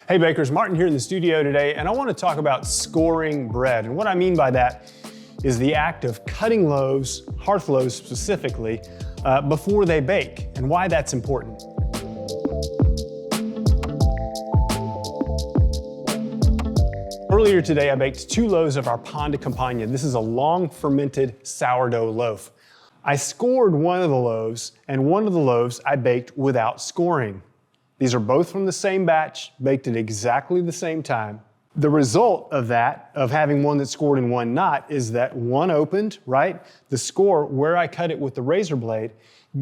Hey bakers, Martin here in the studio today, and I want to talk about scoring bread. And what I mean by that is the act of cutting loaves, hearth loaves specifically, before they bake, and why that's important. Earlier today, I baked 2 loaves of our pan de campagne. This is a long fermented sourdough loaf. I scored one of the loaves, and one of the loaves I baked without scoring. These are both from the same batch, baked at exactly the same time. The result of that, of having one that's scored and one not, is that one opened, right? The score, where I cut it with the razor blade,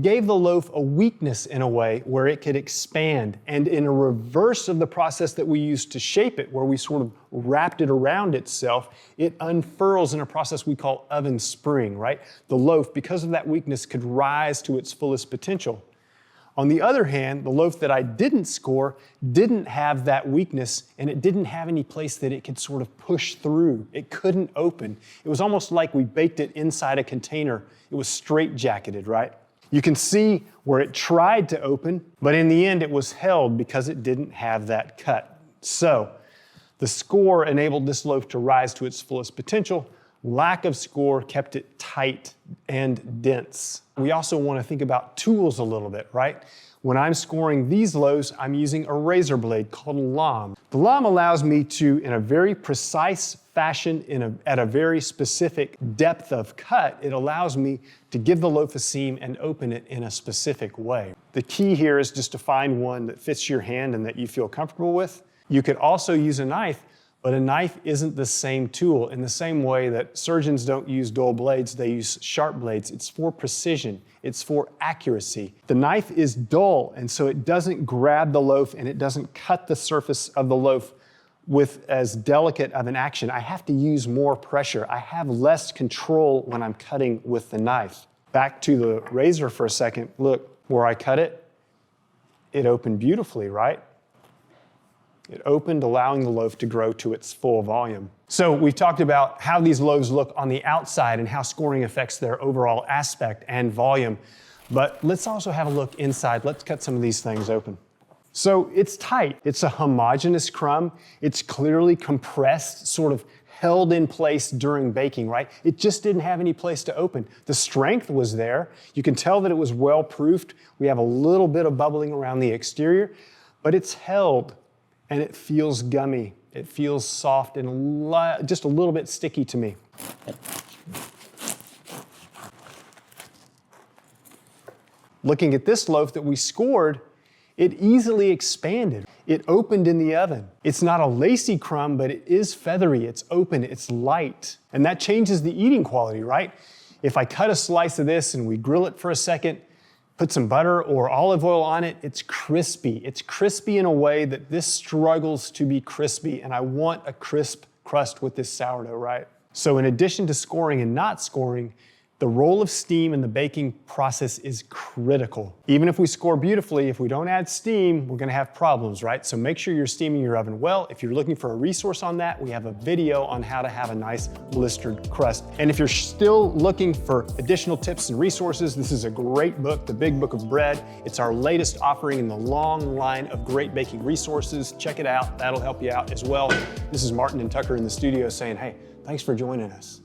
gave the loaf a weakness in a way where it could expand. And in a reverse of the process that we used to shape it, where we sort of wrapped it around itself, it unfurls in a process we call oven spring, right? The loaf, because of that weakness, could rise to its fullest potential. On the other hand, the loaf that I didn't score didn't have that weakness, and it didn't have any place that it could sort of push through. It couldn't open. It was almost like we baked it inside a container. It was straitjacketed, right? You can see where it tried to open, but in the end it was held because it didn't have that cut. So the score enabled this loaf to rise to its fullest potential. Lack of score kept it tight and dense. We also want to think about tools a little bit, right? When I'm scoring these loaves, I'm using a razor blade called a lame. The lame allows me to, in a very precise fashion, at a very specific depth of cut, it allows me to give the loaf a seam and open it in a specific way. The key here is just to find one that fits your hand and that you feel comfortable with. You could also use a knife, but a knife isn't the same tool. In the same way that surgeons don't use dull blades, they use sharp blades. It's for precision, it's for accuracy. The knife is dull, and so it doesn't grab the loaf and it doesn't cut the surface of the loaf with as delicate of an action. I have to use more pressure. I have less control when I'm cutting with the knife. Back to the razor for a second. Look, where I cut it, it opened beautifully, right? It opened, allowing the loaf to grow to its full volume. So we've talked about how these loaves look on the outside and how scoring affects their overall aspect and volume. But let's also have a look inside. Let's cut some of these things open. So it's tight. It's a homogeneous crumb. It's clearly compressed, sort of held in place during baking, right? It just didn't have any place to open. The strength was there. You can tell that it was well proofed. We have a little bit of bubbling around the exterior, but it's held. And it feels gummy. It feels soft and just a little bit sticky to me. Looking at this loaf that we scored, it easily expanded. It opened in the oven. It's not a lacy crumb, but it is feathery. It's open, it's light. And that changes the eating quality, right? If I cut a slice of this and we grill it for a second, put some butter or olive oil on it, it's crispy. It's crispy in a way that this struggles to be crispy, and I want a crisp crust with this sourdough, right? So in addition to scoring and not scoring, the role of steam in the baking process is critical. Even if we score beautifully, if we don't add steam, we're gonna have problems, right? So make sure you're steaming your oven well. If you're looking for a resource on that, we have a video on how to have a nice blistered crust. And if you're still looking for additional tips and resources, this is a great book, The Big Book of Bread. It's our latest offering in the long line of great baking resources. Check it out, that'll help you out as well. This is Martin and Tucker in the studio saying, hey, thanks for joining us.